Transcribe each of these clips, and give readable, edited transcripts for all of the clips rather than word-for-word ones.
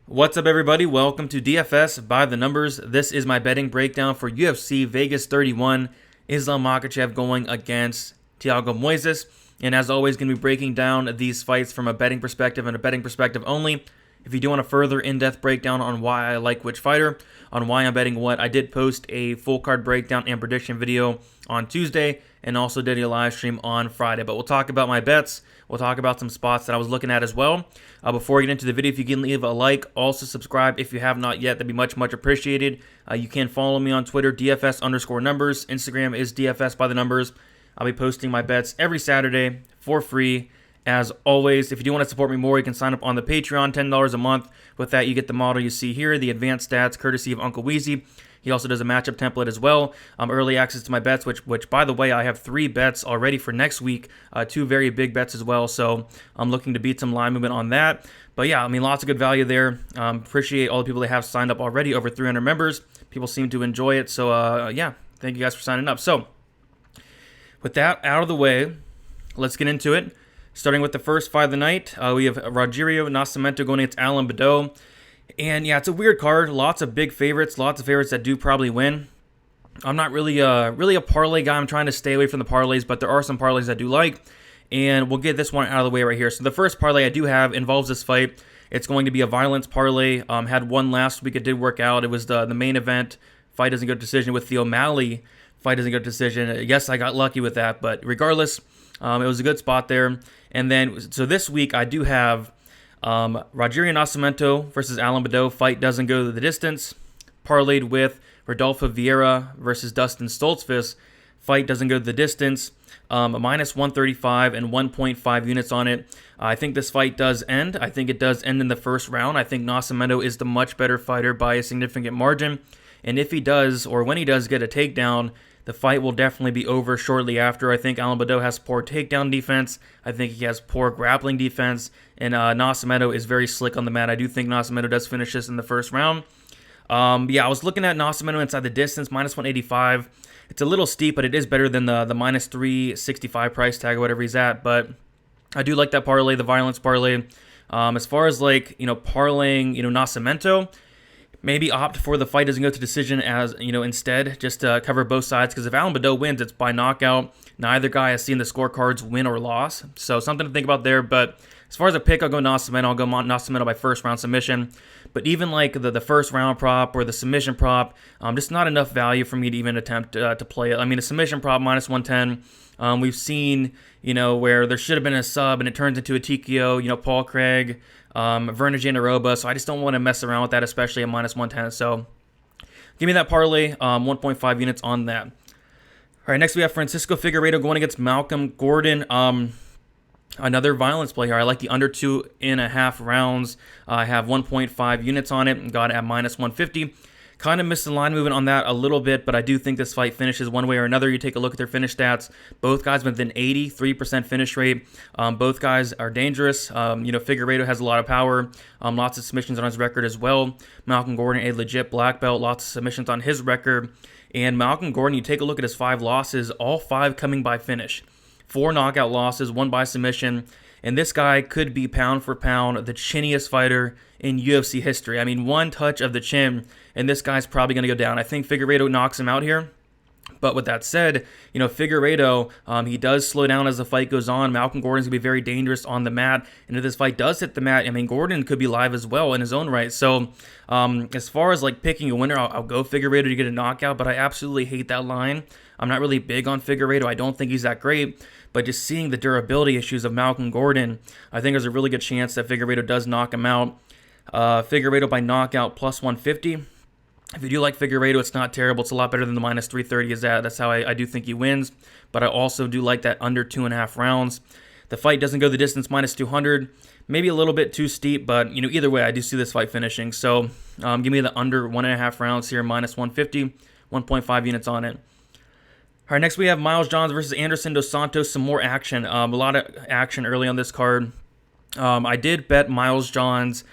What's up, everybody? Welcome to DFS by the numbers. This is my betting breakdown for UFC Vegas 31. Islam Makhachev going against Thiago Moises. And as always, going to be breaking down these fights from a betting perspective and a betting perspective only. If you do want a further in-depth breakdown on why I like which fighter, on why I'm betting what, I did post a full card breakdown and prediction video on Tuesday and also did a live stream on Friday. But we'll talk about my bets. We'll talk about some spots that I was looking at as well. Before we get into the video, if you can leave a like, also subscribe if you have not yet, that'd be much appreciated. You can follow me on Twitter, DFS_numbers. Instagram is DFS by the numbers. I'll be posting my bets every Saturday for free. As always, if you do want to support me more, you can sign up on the Patreon, $10 a month. With that, you get the model you see here, the advanced stats, courtesy of Uncle Weezy. He also does a matchup template as well. Early access to my bets, which by the way, I have 3 bets already for next week. 2 very big bets as well, so I'm looking to beat some line movement on that. But yeah, I mean, lots of good value there. Appreciate all the people that have signed up already, over 300 members. People seem to enjoy it, so yeah, thank you guys for signing up. So, with that out of the way, let's get into it. Starting with the first fight of the night, we have Rogerio Nascimento going against Alan Baudot. And yeah, it's a weird card. Lots of big favorites. Lots of favorites that do probably win. I'm not really a parlay guy. I'm trying to stay away from the parlays, but there are some parlays I do like. And we'll get this one out of the way right here. So the first parlay I do have involves this fight. It's going to be a violence parlay. Had one last week. It did work out. It was the main event. Fight doesn't go to decision with the O'Malley. Fight doesn't go to decision. Yes, I got lucky with that. But regardless, it was a good spot there. And then, so this week I do have Rogerio Nascimento versus Alan Baudot. Fight doesn't go the distance. Parlayed with Rodolfo Vieira versus Dustin Stoltzfus. Fight doesn't go the distance. Minus 135 and 1.5 units on it. I think this fight does end. I think it does end in the first round. I think Nascimento is the much better fighter by a significant margin. And if he does, or when he does get a takedown, the fight will definitely be over shortly after. I think Alan Baudot has poor takedown defense. I think he has poor grappling defense. And Nascimento is very slick on the mat. I do think Nascimento does finish this in the first round. Yeah, I was looking at Nascimento inside the distance, minus 185. It's a little steep, but it is better than the minus 365 price tag or whatever he's at. But I do like that parlay, the violence parlay. As far as parlaying, Nascimento, maybe opt for the fight doesn't go to decision instead, just to cover both sides. Because if Alan Baudot wins, it's by knockout. Neither guy has seen the scorecards win or loss. So something to think about there. But as far as a pick, I'll go Nascimento. I'll go Nascimento by first round submission. But even the first round prop or the submission prop, just not enough value for me to even attempt to play it. I mean, a submission prop, minus 110. We've seen, where there should have been a sub and it turns into a TKO, Paul Craig, Verna Jandaroba. So I just don't want to mess around with that, especially at minus 110. So give me that parlay, 1.5 units on that. All right, next we have Francisco Figueiredo going against Malcolm Gordon. Another violence play here. I like the under 2.5 rounds. I have 1.5 units on it and got it at minus 150. Kind of missed the line movement on that a little bit, but I do think this fight finishes one way or another. You take a look at their finish stats. Both guys within 83% finish rate. Both guys are dangerous. Figueiredo has a lot of power. Lots of submissions on his record as well. Malcolm Gordon, a legit black belt. Lots of submissions on his record. And Malcolm Gordon, you take a look at his 5 losses, all 5 coming by finish. 4 knockout losses, 1 by submission. And this guy could be pound for pound the chinniest fighter in UFC history. I mean, one touch of the chin, and this guy's probably going to go down. I think Figueiredo knocks him out here. But with that said, Figueiredo, he does slow down as the fight goes on. Malcolm Gordon's going to be very dangerous on the mat. And if this fight does hit the mat, I mean, Gordon could be live as well in his own right. So as far as picking a winner, I'll go Figueiredo to get a knockout. But I absolutely hate that line. I'm not really big on Figueiredo. I don't think he's that great. But just seeing the durability issues of Malcolm Gordon, I think there's a really good chance that Figueiredo does knock him out. Figueiredo by knockout plus 150. If you do like Figueiredo, it's not terrible. It's a lot better than the minus 330 is at. That's how I do think he wins. But I also do like that under 2.5 rounds. The fight doesn't go the distance, minus 200. Maybe a little bit too steep, but either way, I do see this fight finishing. So give me the under 1.5 rounds here, minus 150, 1.5 units on it. All right, next we have Miles Johns versus Anderson Dos Santos. Some more action. A lot of action early on this card. I did bet Miles Johns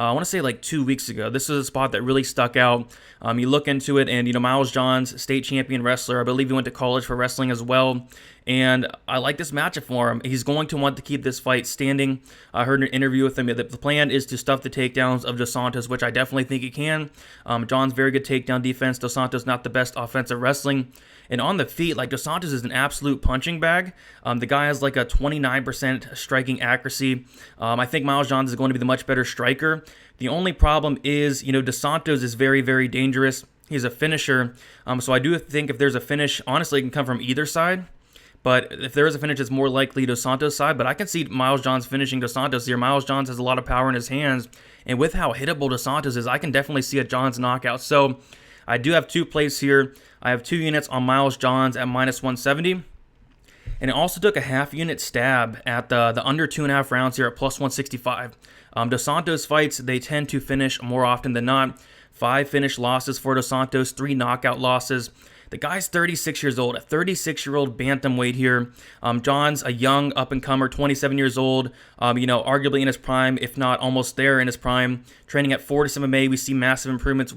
I want to say like 2 weeks ago. This is a spot that really stuck out. You look into it, and Miles Johns, state champion wrestler. I believe he went to college for wrestling as well. And I like this matchup for him. He's going to want to keep this fight standing. I heard an interview with him. The plan is to stuff the takedowns of Dos Santos, which I definitely think he can. John's very good takedown defense. Dos Santos not the best offensive wrestling. And on the feet, like Dos Santos is an absolute punching bag. The guy has like a 29% striking accuracy. I think Miles Johns is going to be the much better striker. The only problem is, Dos Santos is very, very dangerous. He's a finisher. So I do think if there's a finish, honestly, it can come from either side. But if there is a finish, it's more likely Dos Santos' side. But I can see Miles Johns finishing Dos Santos here. Miles Johns has a lot of power in his hands. And with how hittable Dos Santos is, I can definitely see a Johns knockout. So I do have 2 plays here. I have 2 units on Miles Johns at minus 170. And it also took a half unit stab at the under 2.5 rounds here at plus 165. Dos Santos fights, they tend to finish more often than not. 5 finish losses for Dos Santos, 3 knockout losses. The guy's 36 years old, a 36-year-old bantamweight here. John's a young up-and-comer, 27 years old, arguably in his prime, if not almost there in his prime. Training at Fortis MMA, we see massive improvements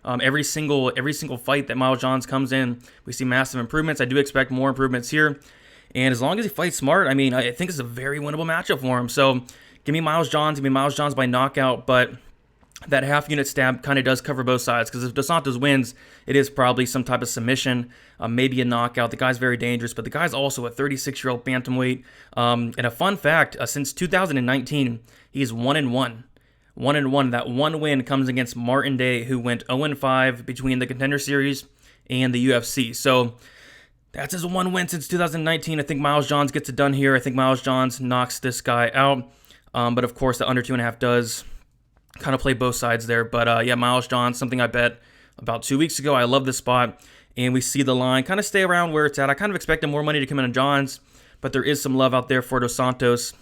every single fight that Miles Johns comes in. We see massive improvements. I do expect more improvements here. And as long as he fights smart, I think it's a very winnable matchup for him. So give me Miles Johns, by knockout, but that half unit stab kind of does cover both sides, because if Dos Santos wins, it is probably some type of submission, maybe a knockout. The guy's very dangerous, but the guy's also a 36-year-old bantamweight. And a fun fact, since 2019, he's 1-1. 1-1. That one win comes against Martin Day, who went 0-5 between the Contender Series and the UFC. So that's his one win since 2019. I think Miles Johns gets it done here. I think Miles Johns knocks this guy out. But of course, the under 2.5 does kind of play both sides there. But yeah, Miles Johns, something I bet about 2 weeks ago. I love this spot. And we see the line kind of stay around where it's at. I kind of expected more money to come in on Johns, but there is some love out there for Dos Santos.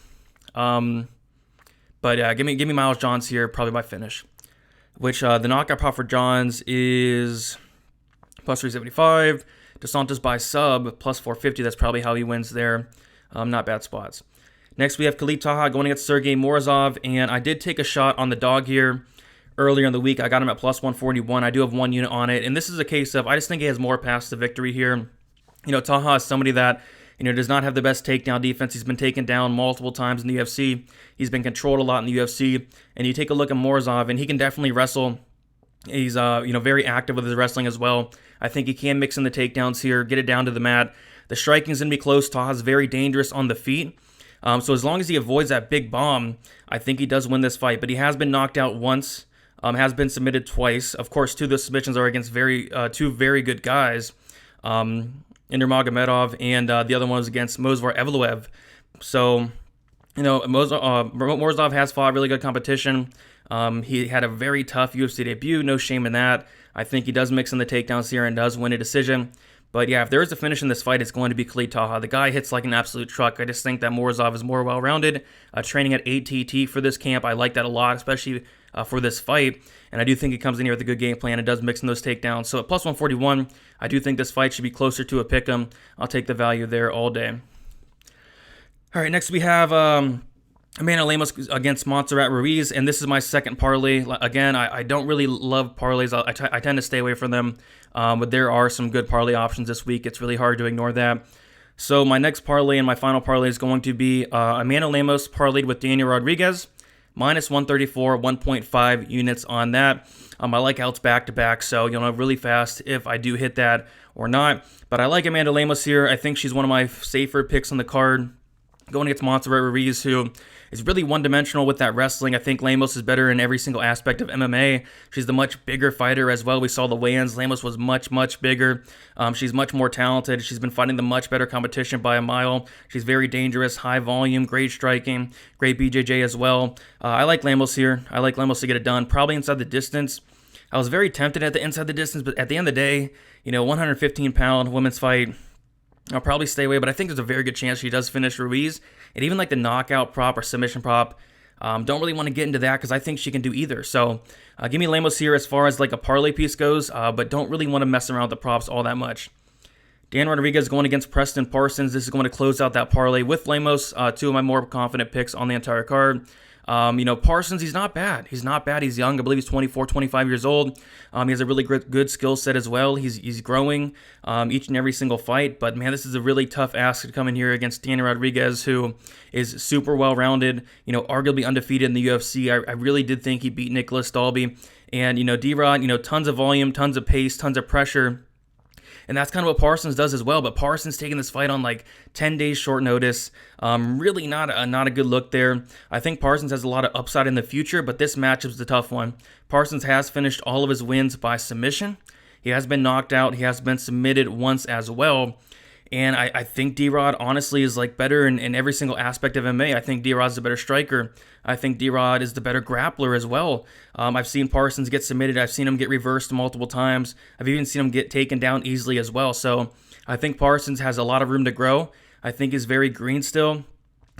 But yeah, give me Miles Johns here, probably by finish. Which the knockout prop for Johns is plus 375. Dos Santos by sub, plus 450. That's probably how he wins there. Not bad spots. Next, we have Khalid Taha going against Sergey Morozov, and I did take a shot on the dog here earlier in the week. I got him at plus 141. I do have 1 unit on it, and this is a case of I just think he has more paths to victory here. Taha is somebody that does not have the best takedown defense. He's been taken down multiple times in the UFC. He's been controlled a lot in the UFC, and you take a look at Morozov, and he can definitely wrestle. He's very active with his wrestling as well. I think he can mix in the takedowns here, get it down to the mat. The striking's going to be close. Taha's very dangerous on the feet. So as long as he avoids that big bomb, I think he does win this fight. But he has been knocked out once, has been submitted twice. Of course, 2 of those submissions are against two very good guys, Nurmagomedov, and the other one was against Movsar Evloev. So, Morozov has fought really good competition. He had a very tough UFC debut, no shame in that. I think he does mix in the takedowns here and does win a decision. But yeah, if there is a finish in this fight, it's going to be Khalid Taha. The guy hits like an absolute truck. I just think that Morozov is more well-rounded. Training at ATT for this camp, I like that a lot, especially for this fight. And I do think he comes in here with a good game plan and does mix in those takedowns. So at plus 141, I do think this fight should be closer to a pick'em. I'll take the value there all day. All right, next we have Amanda Lemos against Montserrat Ruiz, and this is my second parlay. Again, I don't really love parlays. I tend to stay away from them, but there are some good parlay options this week. It's really hard to ignore that. So my next parlay and my final parlay is going to be Amanda Lemos parlayed with Daniel Rodriguez, minus 134, 1.5 units on that. I like how it's back-to-back, so you'll know really fast if I do hit that or not. But I like Amanda Lemos here. I think she's one of my safer picks on the card, going against Montserrat Ruiz, who is really one-dimensional with that wrestling. I think Lemos is better in every single aspect of MMA. She's the much bigger fighter as well. We saw the weigh-ins. Lemos was much, much bigger. She's much more talented. She's been fighting the much better competition by a mile. She's very dangerous, high volume, great striking, great BJJ as well. I like Lemos here. I like Lemos to get it done, probably inside the distance. I was very tempted at the inside the distance, but at the end of the day, 115-pound women's fight, I'll probably stay away, but I think there's a very good chance she does finish Ruiz. And even like the knockout prop or submission prop, don't really want to get into that because I think she can do either. So give me Lemos here as far as like a parlay piece goes, but don't really want to mess around with the props all that much. Dan Rodriguez going against Preston Parsons. This is going to close out that parlay with Lemos, 2 of my more confident picks on the entire card. Parsons, he's not bad. He's not bad. He's young. I believe he's 24, 25 years old. He has a really good skill set as well. He's growing each and every single fight. But, man, this is a really tough ask to come in here against Danny Rodriguez, who is super well-rounded, arguably undefeated in the UFC. I really did think he beat Nicholas Dalby. And, D-Rod, tons of volume, tons of pace, tons of pressure. And that's kind of what Parsons does as well. But Parsons taking this fight on like 10 days short notice. Really not a good look there. I think Parsons has a lot of upside in the future, but this matchup is the tough one. Parsons has finished all of his wins by submission. He has been knocked out. He has been submitted once as well. And I think D-Rod honestly is like better in every single aspect of MMA. I think D-Rod's the better striker. I think D-Rod is the better grappler as well. I've seen Parsons get submitted. I've seen him get reversed multiple times. I've even seen him get taken down easily as well. So I think Parsons has a lot of room to grow. I think he's very green still.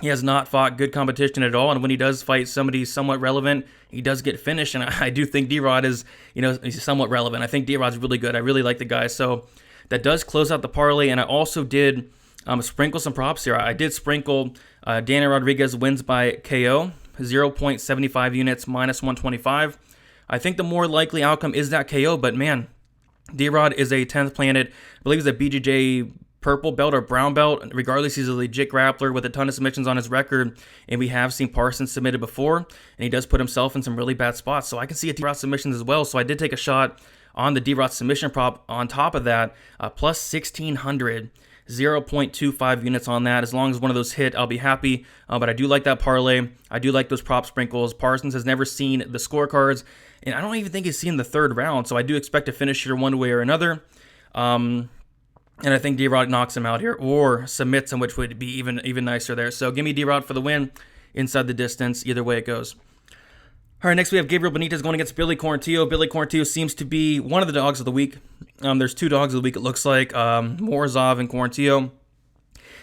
He has not fought good competition at all. And when he does fight somebody somewhat relevant, he does get finished. And I do think D-Rod is, he's somewhat relevant. I think D-Rod's really good. I really like the guy. So that does close out the parlay, and I also did sprinkle some props here. I did sprinkle Danny Rodriguez wins by KO, 0.75 units, minus 125. I think the more likely outcome is that KO, but man, D-Rod is a 10th planet. I believe he's a BJJ purple belt or brown belt. Regardless, he's a legit grappler with a ton of submissions on his record, and we have seen Parsons submitted before, and he does put himself in some really bad spots. So I can see a D-Rod submissions as well, so I did take a shot on the D-Rod submission prop. On top of that, plus 1,600, 0.25 units on that. As long as one of those hit, I'll be happy. But I do like that parlay. I do like those prop sprinkles. Parsons has never seen the scorecards, and I don't even think he's seen the third round. So I do expect to finish here one way or another. And I think D-Rod knocks him out here or submits him, which would be even nicer there. So give me D-Rod for the win inside the distance. Either way it goes. All right, next we have Gabriel Benitez going against Billy Quarantillo. Billy Quarantillo seems to be one of the dogs of the week. There's two dogs of the week, it looks like, Morozov and Quarantillo.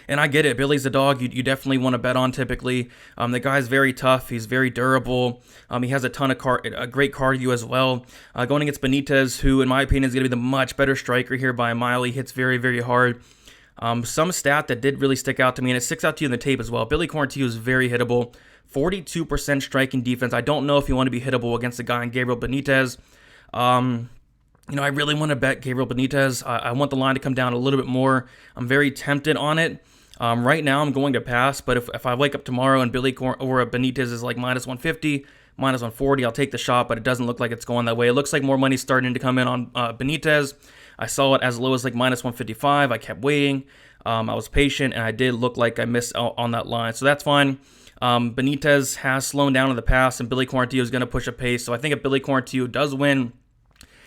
And I get it. Billy's a dog you definitely want to bet on typically. The guy's very tough. He's very durable. He has a ton of a great cardio as well. Going against Benitez, who in my opinion is going to be the much better striker here by a mile. He hits very, very hard. Some stat that did really stick out to me, and it sticks out to you in the tape as well. Billy Quarantillo is very hittable. 42% striking defense. I don't know if you want to be hittable against a guy in Gabriel Benitez. I really want to bet Gabriel Benitez. I want the line to come down a little bit more. I'm very tempted on it. Right now, I'm going to pass, but if I wake up tomorrow and Benitez is like minus 150, minus 140, I'll take the shot, but it doesn't look like it's going that way. It looks like more money's starting to come in on Benitez. I saw it as low as like minus 155. I kept waiting. I was patient, and I did look like I missed out on that line, so that's fine. Benitez has slowed down in the past, and Billy Quarantillo is going to push a pace. So I think if Billy Quarantillo does win,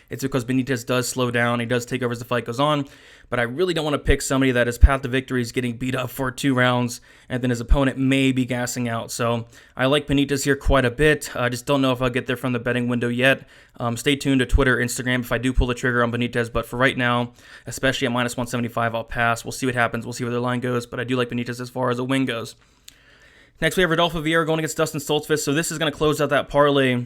it's because Benitez does slow down. He does take over as the fight goes on. But I really don't want to pick somebody that his path to victory is getting beat up for 2 rounds, and then his opponent may be gassing out. So I like Benitez here quite a bit. I just don't know if I'll get there from the betting window yet. Stay tuned to Twitter, Instagram if I do pull the trigger on Benitez. But for right now, especially at minus 175, I'll pass. We'll see what happens. We'll see where the line goes. But I do like Benitez as far as a win goes. Next, we have Rodolfo Vieira going against Dustin Stoltzfus. So this is going to close out that parlay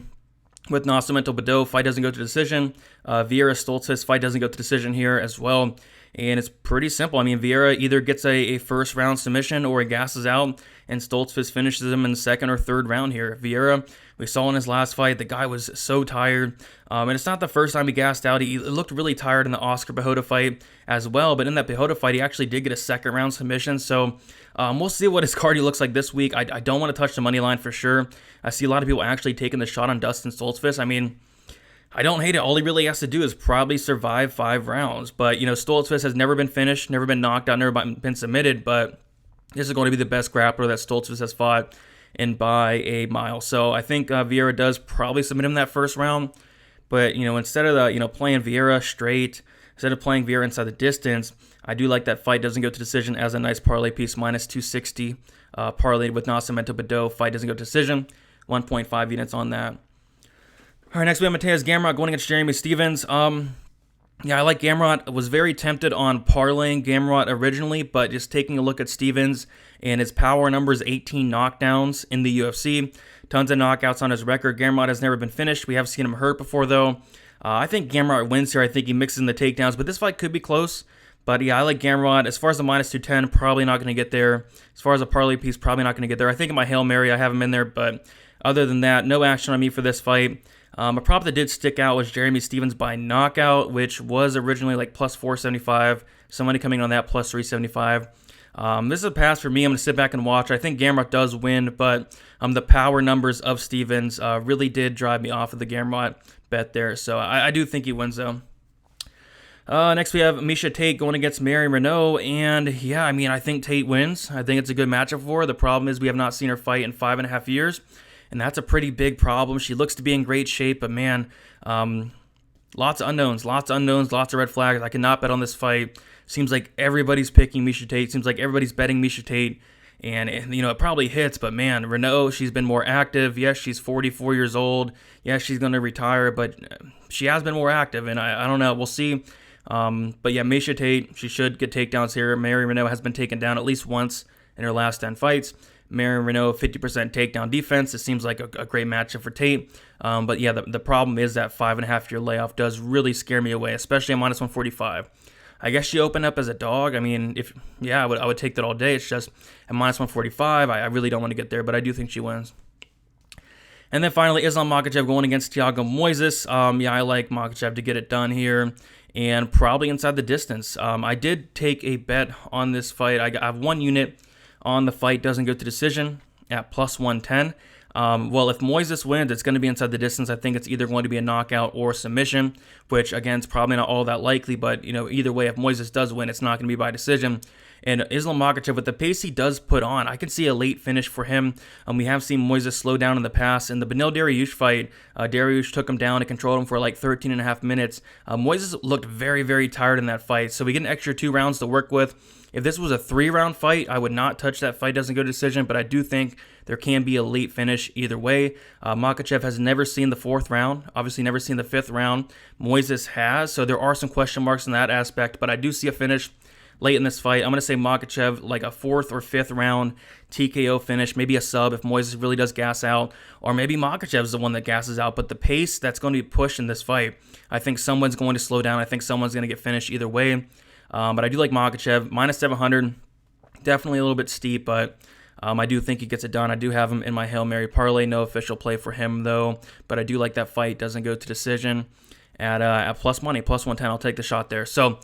with Nascimento Badot. Fight doesn't go to decision. Vieira Stoltzfus fight doesn't go to decision here as well. And it's pretty simple. I mean, Vieira either gets a first round submission or he gasses out, and Stoltzfus finishes him in the second or third round here. Vieira, we saw in his last fight, the guy was so tired. And it's not the first time he gassed out. He looked really tired in the Oscar Pehota fight as well. But in that Pehota fight, he actually did get a second round submission. So we'll see what his cardio looks like this week. I don't want to touch the money line for sure. I see a lot of people actually taking the shot on Dustin Stoltzfus. I mean, I don't hate it. All he really has to do is probably survive 5 rounds. But, Stoltzfus has never been finished, never been knocked out, never been submitted. But this is going to be the best grappler that Stoltzfus has fought, and by a mile. So I think Vieira does probably submit him that first round. But, instead of playing Vieira straight, instead of playing Vieira inside the distance, I do like that fight doesn't go to decision as a nice parlay piece, minus 260. Parlayed with Nascimento Badot. Fight doesn't go to decision. 1.5 units on that. All right, next we have Mateus Gamrot going against Jeremy Stephens. I like Gamrot. I was very tempted on parlaying Gamrot originally, but just taking a look at Stephens and his power numbers, 18 knockdowns in the UFC. Tons of knockouts on his record. Gamrot has never been finished. We have seen him hurt before, though. I think Gamrot wins here. I think he mixes in the takedowns, but this fight could be close. But yeah, I like Gamrot. As far as the minus 210, probably not going to get there. As far as a parlay piece, probably not going to get there. I think in my Hail Mary, I have him in there, but Other than that, no action on me for this fight. A prop that did stick out was Jeremy Stephens by knockout, which was originally like plus 475. Somebody coming on that plus 375. This is a pass for me. I'm going to sit back and watch. I think Gamrot does win, but the power numbers of Stephens really did drive me off of the Gamrot bet there. So I do think he wins, though. Next, we have Miesha Tate going against Reneau, and yeah, I mean, I think Tate wins. I think it's a good matchup for her. The problem is we have not seen her fight in 5.5 years, and that's a pretty big problem. She looks to be in great shape, but man, lots of unknowns, lots of red flags. I cannot bet on this fight. Seems like everybody's picking Miesha Tate. Seems like everybody's betting Miesha Tate, and it probably hits, but man, Reneau, she's been more active. Yes, she's 44 years old. Yes, she's going to retire, but she has been more active, and I don't know. We'll see. But yeah, Miesha Tate, she should get takedowns here. Reneau has been taken down at least once in her last 10 fights. Reneau, 50% takedown defense. It seems like a great matchup for Tate. But yeah, the problem is that 5.5-year layoff does really scare me away, especially at minus 145. I guess she opened up as a dog. I mean, I would take that all day. It's just at minus 145, I really don't want to get there, but I do think she wins. And then finally, Islam Makhachev going against Thiago Moises. I like Makhachev to get it done here, and probably inside the distance. I did take a bet on this fight. I have 1 unit on the fight, doesn't go to decision at plus 110. Well, if Moises wins, it's going to be inside the distance. I think it's either going to be a knockout or submission, which again is probably not all that likely. But either way, if Moises does win, it's not going to be by decision. And Islam Makhachev, with the pace he does put on, I can see a late finish for him. We have seen Moises slow down in the past. In the Beneil Dariush fight, Dariush took him down and controlled him for like 13 and a half minutes. Moises looked very, very tired in that fight. So we get an extra 2 rounds to work with. If this was a 3-round fight, I would not touch that fight. Doesn't go to decision, but I do think there can be a late finish either way. Makhachev has never seen the 4th round, obviously never seen the 5th round. Moises has, so there are some question marks in that aspect, but I do see a finish late in this fight. I'm going to say Makhachev like a 4th or 5th round TKO finish, maybe a sub if Moises really does gas out, or maybe Makhachev's the one that gasses out. But the pace that's going to be pushed in this fight, I think someone's going to slow down. I think someone's going to get finished either way. But I do like Makhachev. Minus 700, definitely a little bit steep, but I do think he gets it done. I do have him in my Hail Mary parlay. No official play for him, though. But I do like that fight. Doesn't go to decision at plus money, plus 110. I'll take the shot there. So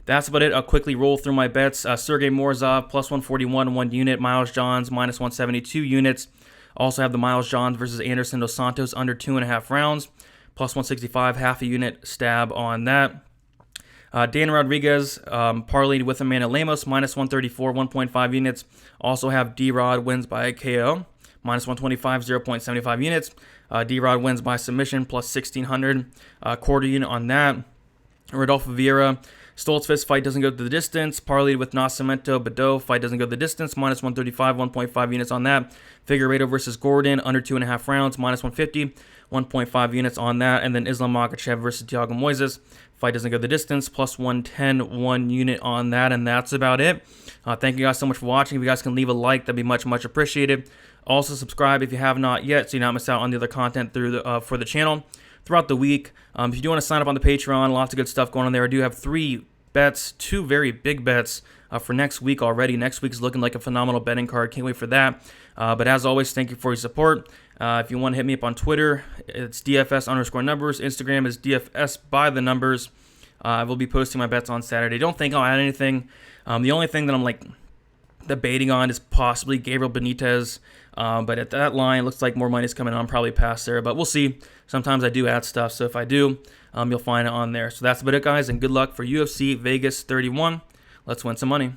that's about it. I'll quickly roll through my bets. Sergey Morozov, plus 141, 1 unit. Miles Johns, minus 172 units. Also have the Miles Johns versus Anderson dos Santos under 2.5 rounds. Plus 165, half a unit stab on that. Dan Rodriguez, parlayed with Amanda Lemos, minus 134, 1.5 units. Also have D-Rod wins by KO, minus 125, 0.75 units. D-Rod wins by submission, plus 1,600, quarter unit on that. Rodolfo Vieira, Stoltzfus fight doesn't go to the distance. Parlayed with Nascimento Badeau, fight doesn't go to the distance, minus 135, 1.5 units on that. Figueiredo versus Gordon, under 2.5 rounds, minus 150, 1.5 units on that. And then Islam Makhachev versus Thiago Moises, fight doesn't go the distance, plus 110, 1 unit on that. And that's about it. Thank you guys so much for watching. If you guys can leave a like, that'd be much, much appreciated. Also subscribe if you have not yet, so you don't miss out on the other content for the channel throughout the week. If you do want to sign up on the Patreon, lots of good stuff going on there. I do have 3 bets, 2 very big bets for next week already. Next week's looking like a phenomenal betting card. Can't wait for that. But as always, thank you for your support. If you want to hit me up on Twitter, it's DFS_numbers. Instagram is DFS by the numbers. I will be posting my bets on Saturday. Don't think I'll add anything. The only thing that I'm debating on is possibly Gabriel Benitez. But at that line, it looks like more money's coming on, probably past there. But we'll see. Sometimes I do add stuff. So if I do, you'll find it on there. So that's about it, guys. And good luck for UFC Vegas 31. Let's win some money.